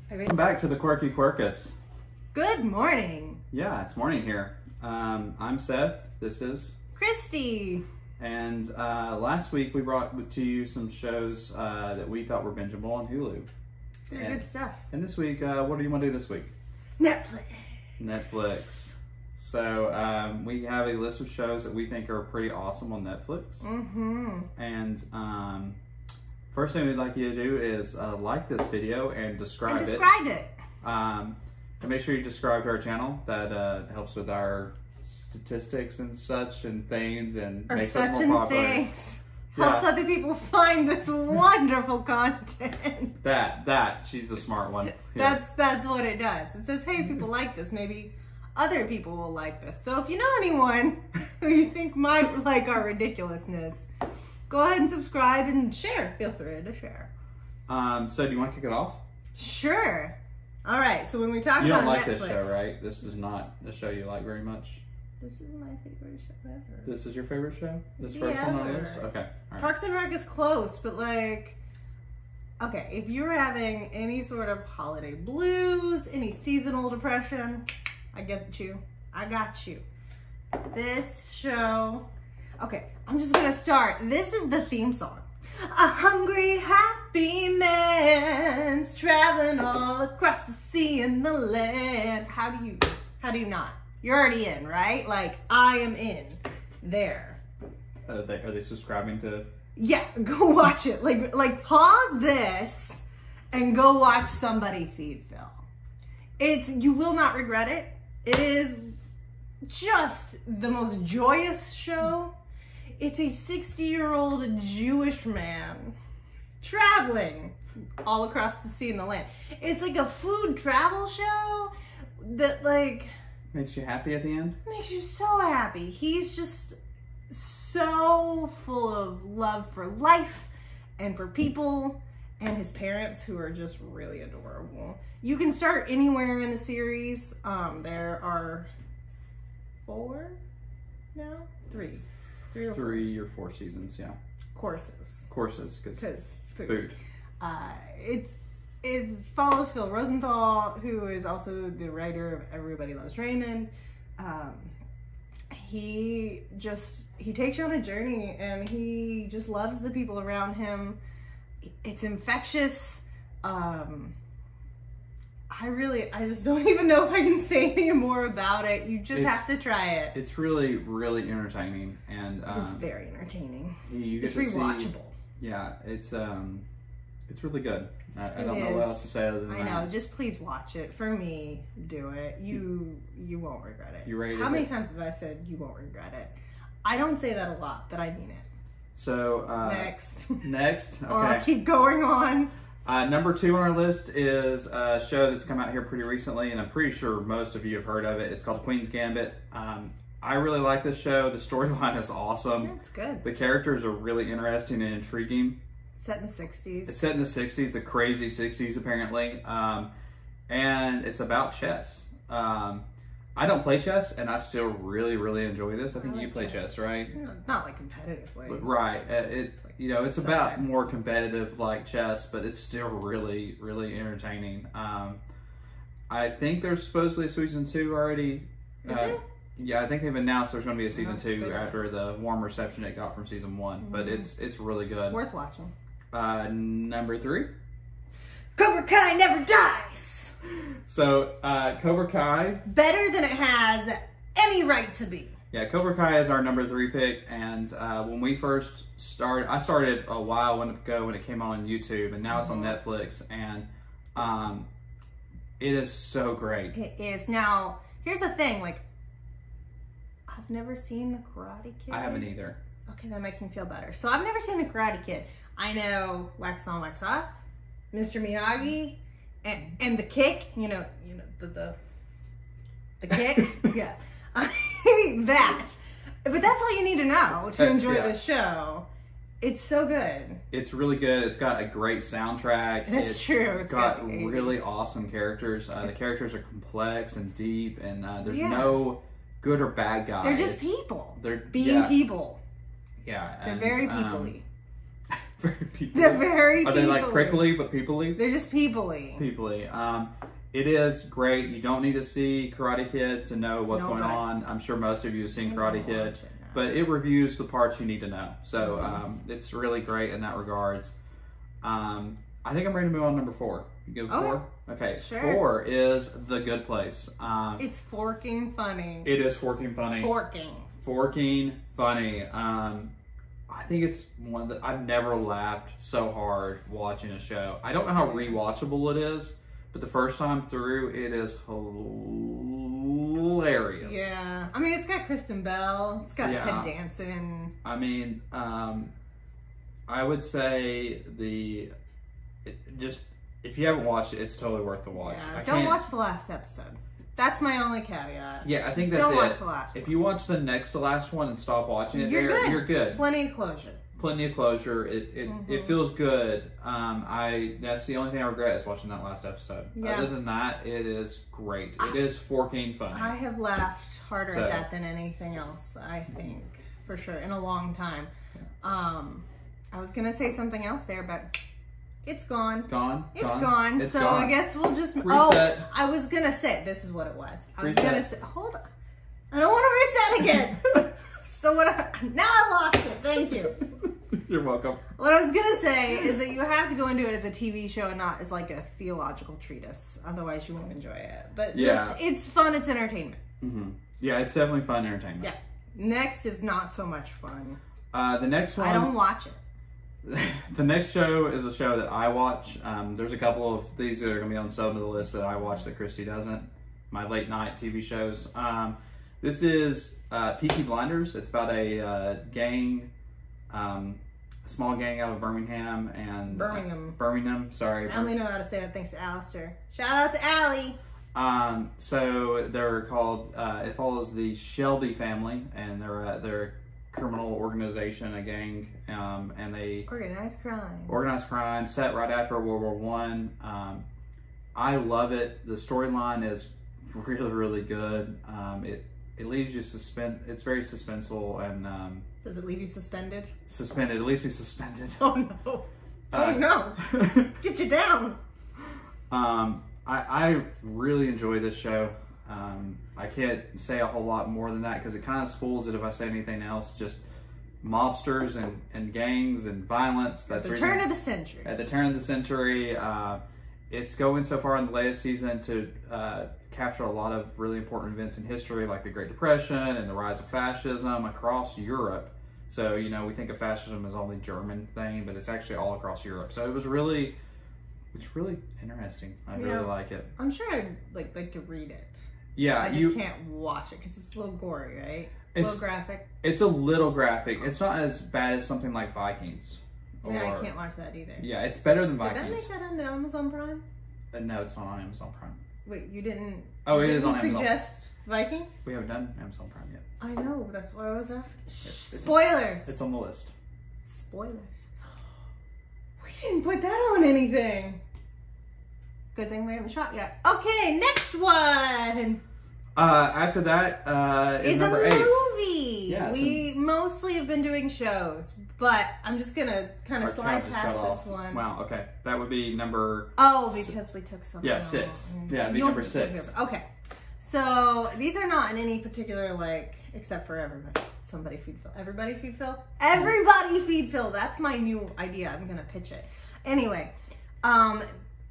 Welcome back to the Quirky Quirkus. Good morning. Yeah, it's morning here. I'm Seth. This is Christy. And last week we brought to you some shows that we thought were bingeable on Hulu. They're good stuff. And this week, what do you want to do this week? Netflix. So we have a list of shows that we think are pretty awesome on Netflix. Mm-hmm. And first thing we'd like you to do is like this video and describe it. And make sure you subscribe to our channel. That helps with our statistics and such and things, and makes us more popular. Helps other people find this wonderful content. That she's the smart one. Yeah. That's what it does. It says, hey, people like this. Maybe other people will like this. So if you know anyone who you think might like our ridiculousness, go ahead and subscribe and share. Feel free to share. So do you want to kick it off? Sure. All right. So when we talk about Netflix, you don't like this show, right? This is not a show you like very much. This is my favorite show ever. This is your favorite show? This first one on the list? Okay. All right. Parks and Rec is close, but like, okay, if you're having any sort of holiday blues, any seasonal depression, I get you. I got you. This show, okay, I'm just gonna start. This is the theme song. A hungry, happy man's traveling all across the sea and the land. How do you not? You're already in, right? Like, I am in there. Are they subscribing to? Yeah, go watch it. Like pause this and go watch Somebody Feed Phil. You will not regret it. It is just the most joyous show. It's a 60-year-old Jewish man traveling all across the sea and the land. It's like a food travel show that like makes you happy at the end? Makes you so happy. He's just so full of love for life and for people, and his parents, who are just really adorable. You can start anywhere in the series. There are 4 now? 3 or 4 seasons, yeah. Courses, because food. It follows Phil Rosenthal, who is also the writer of Everybody Loves Raymond. He takes you on a journey, and he just loves the people around him. It's infectious. I just don't even know if I can say any more about it. You just have to try it. It's really, really entertaining, and it's very entertaining. It's rewatchable. Yeah, it's really good. I don't know what else to say other than that. I know. Just please watch it. For me, do it. You won't regret it. You rated it? How many times have I said you won't regret it? I don't say that a lot, but I mean it. So next. Okay. Or I'll keep going on. Number 2 on our list is a show that's come out here pretty recently, and I'm pretty sure most of you have heard of it. It's called Queen's Gambit. I really like this show. The storyline is awesome. Yeah, it's good. The characters are really interesting and intriguing. Set in the 60s. It's set in the 60s, the crazy 60s apparently. And it's about chess. I don't play chess, and I still really, really enjoy this. I think you play chess, right? Not like competitively. Right. It's about more competitive like chess, but it's still really, really entertaining. I think there's supposedly a season 2 already. Is there? Yeah, I think they've announced there's going to be a season 2 after the warm reception it got from season 1. Mm-hmm. But it's really good. Worth watching. Number 3. Cobra Kai never dies. So, Cobra Kai. Better than it has any right to be. Yeah, Cobra Kai is our number 3 pick. And when we first started, I started a while ago when it came on YouTube, and now it's on Netflix. And it is so great. It is. Now, here's the thing. Like, I've never seen The Karate Kid. I haven't either. Okay, that makes me feel better. So I've never seen The Karate Kid. I know Wax On, Wax Off, Mr. Miyagi, and The Kick. You know the kick. Yeah, that. But that's all you need to know to enjoy this show. It's so good. It's really good. It's got a great soundtrack. That's true. It's got really awesome characters. The characters are complex and deep, and there's no good or bad guys. They're just people. They're being people. Yeah. They're very people-y. Very peoply. They're very Are they like prickly but peoply? They're just peoply. Peoply. It is great. You don't need to see Karate Kid to know what's going on. I'm sure most of you have seen Karate Kid, but it reviews the parts you need to know. So it's really great in that regards. I think I'm ready to move on to number 4. You go 4? Okay, sure. 4 is The Good Place. It's forking funny. It is forking funny. Forking funny. I think it's one that I've never laughed so hard watching a show. I don't know how rewatchable it is, but the first time through, it is hilarious. Yeah. I mean, it's got Kristen Bell. It's got Ted Danson. I mean, I would say if you haven't watched it, it's totally worth the watch. Yeah, don't watch the last episode. That's my only caveat. Yeah, I think that's it. Don't watch the last one. If you watch the next to last one and stop watching it, you're good. Plenty of closure. Plenty of closure. It feels good. That's the only thing I regret is watching that last episode. Yeah. Other than that, it is great. It is forking funny. I have laughed harder at that than anything else, I think, for sure, in a long time. I was gonna say something else there, but it's gone. It's gone. So gone. I guess we'll just reset. Oh, I was gonna say this is what it was. I was gonna say, hold on. I don't want to reset again. So now I lost it. Thank you. You're welcome. What I was gonna say is that you have to go into it as a TV show and not as like a theological treatise. Otherwise, you won't enjoy it. But it's fun. It's entertainment. Yeah, it's definitely fun entertainment. Yeah. Next is not so much fun. The next one. I don't watch it. The next show is a show that I watch. There's a couple of these that are going to be on some of the list that I watch that Christy doesn't. My late night TV shows. This is Peaky Blinders. It's about a gang, a small gang out of Birmingham and Birmingham. Sorry. I only know how to say that thanks to Alistair. Shout out to Allie. So they're called. It follows the Shelby family, and they're criminal organization, a gang, and they organized crime set right after World War One. I love it. The storyline is really good. It leaves you it's very suspenseful, and does it leave you suspended? Suspended. It leaves me suspended. Oh no! Oh no! Get you down. I really enjoy this show. I can't say a whole lot more than that because it kind of spoils it if I say anything else. Just mobsters and gangs and violence. That's at the turn of the century. At the turn of the century. It's going so far in the latest season to capture a lot of really important events in history, like the Great Depression and the rise of fascism across Europe. So, we think of fascism as only German thing, but it's actually all across Europe. So it's really interesting. I really like it. I'm sure I'd like to read it. Yeah, I just can't watch it because it's a little gory, right? A little graphic. It's a little graphic. It's not as bad as something like Vikings. Yeah, I can't watch that either. Yeah, it's better than Vikings. Did that make that on Amazon Prime? No, it's not on Amazon Prime. Wait, you didn't? Oh, it is on Amazon. Suggest Vikings? We haven't done Amazon Prime yet. I know. That's what I was asking. Spoilers. It's on the list. Spoilers. We didn't put that on anything. Good thing we haven't shot yet. Okay, next one. After that is number 8. Movie. Yeah, we mostly have been doing shows, but I'm just gonna kind of slide past this one. Wow. Okay, that would be number. Oh, because we took something. Yeah, 6. Yeah, it'd be number 6. Okay, so these are not in any particular except for everybody. Somebody feed Phil. Everybody feed Phil. Everybody feed Phil. That's my new idea. I'm gonna pitch it. Anyway,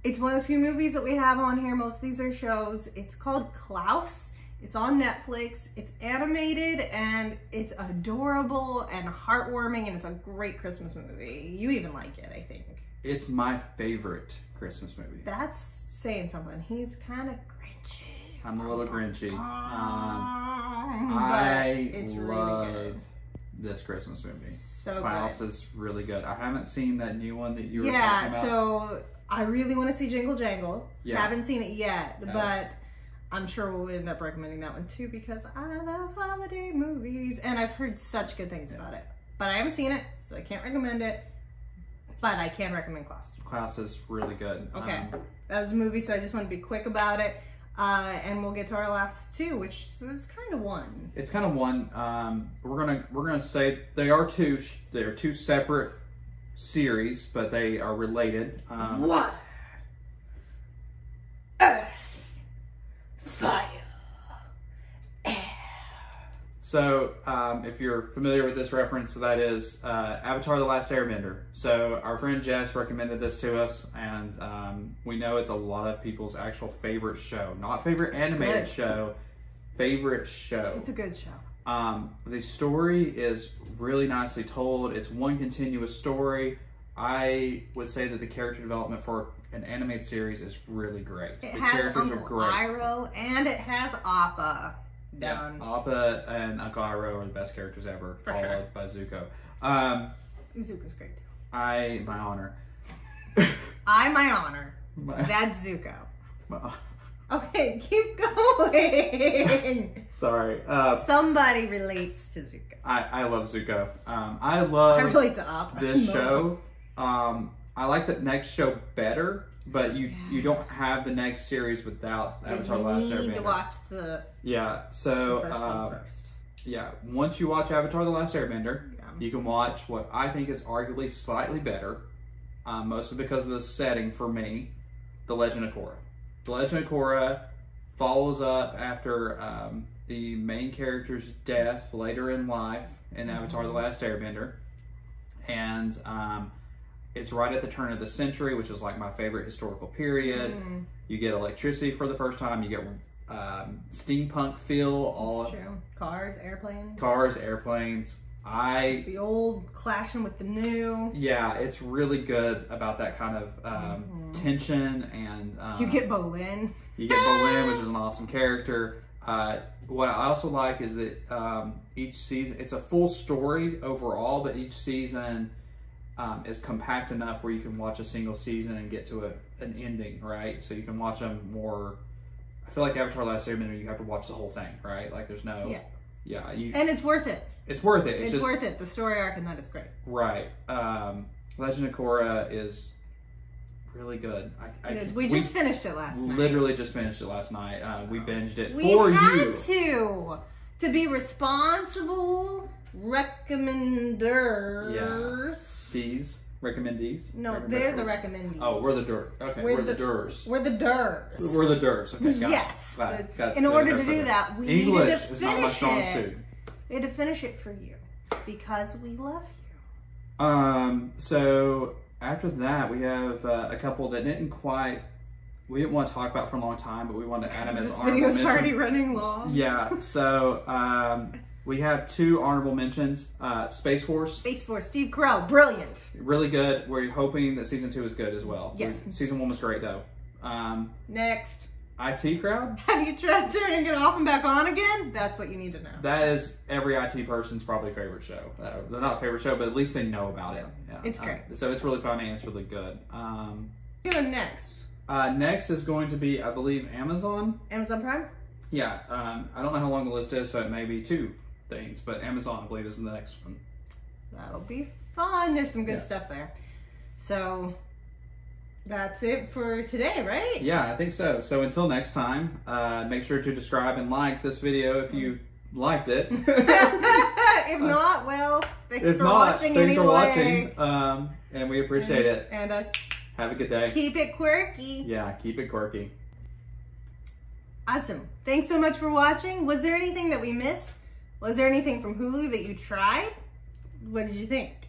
it's one of the few movies that we have on here. Most of these are shows. It's called Klaus. It's on Netflix. It's animated and it's adorable and heartwarming, and it's a great Christmas movie. You even like it, I think. It's my favorite Christmas movie. That's saying something. He's kind of grinchy. I'm a little grinchy. I love this Christmas movie. So Klaus is really good. I haven't seen that new one that you were talking about. So I really want to see Jingle Jangle. Yeah. Haven't seen it yet, but I'm sure we'll end up recommending that one too because I love holiday movies and I've heard such good things about it. But I haven't seen it, so I can't recommend it. But I can recommend Klaus. Klaus is really good. Okay. That was a movie, so I just want to be quick about it. And we'll get to our last 2, which is kind of one. It's kind of one. We're gonna say they are 2. They are 2 separate series, but they are related. Water, earth, fire, air. So, if you're familiar with this reference, that is Avatar: The Last Airbender. So, our friend Jess recommended this to us, and we know it's a lot of people's actual favorite show. Not favorite animated show, favorite show. It's a good show. The story is really nicely told. It's one continuous story. I would say that the character development for an animated series is really great. It the has characters Uncle are great. Iroh and it has Appa. Yeah, Appa and Uncle Iroh are the best characters ever, followed by Zuko. Zuko's great too. My honor. My honor. That's Zuko. Okay, keep going. Sorry. Somebody relates to Zuko. I love Zuko. I relate to Appa. This show. I like the next show better, but you don't have the next series without Avatar: The Last Airbender. You need to watch the first. Yeah, once you watch Avatar: The Last Airbender, you can watch what I think is arguably slightly better, mostly because of the setting for me, The Legend of Korra. The Legend of Korra follows up after the main character's death later in life in Avatar: The Last Airbender, and it's right at the turn of the century, which is like my favorite historical period. You get electricity for the first time. You get steampunk feel. That's true. Cars, airplanes. The old clashing with the new. Yeah, it's really good about that kind of tension, and you get Bolin. You get Bolin, which is an awesome character. What I also like is that each season, it's a full story overall, but each season is compact enough where you can watch a single season and get to an ending, right? So you can watch them more. I feel like Avatar: Last Airbender, you have to watch the whole thing, right? Like there's no. Yeah. And it's worth it. It's worth it. It's just worth it. The story arc in that is great. Right. Legend of Korra is really good. It is. We just finished it last night. Literally just finished it last night. We binged it for you. We had to be responsible recommenders. Yeah. These recommendees? No, they're the recommendees. Oh, we're the Durs. Okay, we're the Durs. We're the Durs. We're the Durs. Okay, got yes. it. Got in order to do that, we English needed to is not my strong suit. We had to finish it for you because we love you. So after that, we have a couple that we didn't want to talk about for a long time, but we wanted to add them as honorable mentions. This video's already running long. Yeah, so we have 2 honorable mentions. Space Force. Space Force, Steve Carell, brilliant. Really good. We're hoping that season 2 is good as well. Yes. Season 1 was great though. Next. IT Crowd? Have you tried turning it off and back on again? That's what you need to know. That is every IT person's probably favorite show. They're not favorite show, but at least they know about it. Yeah. It's great. So it's really funny and it's really good. Next. Next is going to be, I believe, Amazon. Amazon Prime? Yeah. I don't know how long the list is, so it may be 2 things, but Amazon, I believe, is the next one. That'll be fun. There's some good stuff there. So that's it for today, right? Yeah, I think so. So until next time, make sure to subscribe and like this video if you liked it. If not, well, thanks for watching anyway. And we appreciate it. And have a good day. Keep it quirky. Yeah, keep it quirky. Awesome. Thanks so much for watching. Was there anything that we missed? Was there anything from Hulu that you tried? What did you think?